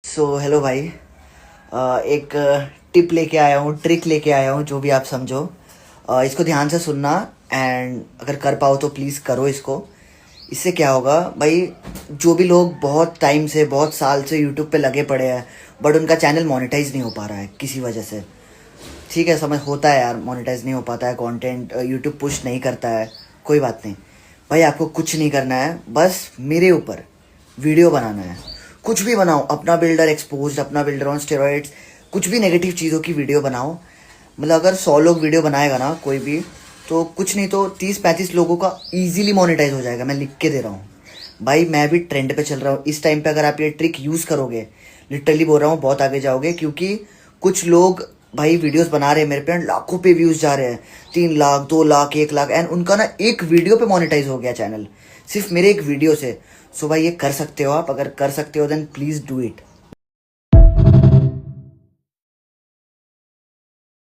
Hello भाई। एक tip लेके आया हूँ, ट्रिक लेके आया हूँ, जो भी आप समझो। इसको ध्यान से सुनना एंड अगर कर पाओ तो प्लीज़ करो इसको। इससे क्या होगा भाई, जो भी लोग बहुत टाइम से, बहुत साल से यूट्यूब पे लगे पड़े हैं बट उनका चैनल मोनेटाइज नहीं हो पा रहा है किसी वजह से। ठीक है, समझ होता है यार, मोनेटाइज नहीं हो पाता है, कंटेंट यूट्यूब पुश नहीं करता है, कोई बात नहीं भाई। आपको कुछ नहीं करना है, बस मेरे ऊपर वीडियो बनाना है। कुछ भी बनाओ, अपना बिल्डर एक्सपोज्ड, अपना बिल्डर ऑन स्टेरॉइड्स, कुछ भी नेगेटिव चीज़ों की वीडियो बनाओ। मतलब अगर 100 लोग वीडियो बनाएगा ना कोई भी, तो कुछ नहीं तो 30-35 लोगों का इजीली मोनेटाइज हो जाएगा। मैं लिख के दे रहा हूँ भाई, मैं भी ट्रेंड पे चल रहा हूँ इस टाइम पे। अगर आप ये ट्रिक यूज़ करोगे, लिटरली बोल रहा हूँ, बहुत आगे जाओगे। क्योंकि कुछ लोग भाई वीडियोस बना रहे हैं मेरे पे, लाखों पे व्यूज जा रहे हैं, 3 लाख, 2 लाख, 1 लाख, एंड उनका ना एक वीडियो पे मोनेटाइज हो गया चैनल, सिर्फ मेरे एक वीडियो से। सो भाई ये कर सकते हो आप, अगर कर सकते हो देन प्लीज डू इट।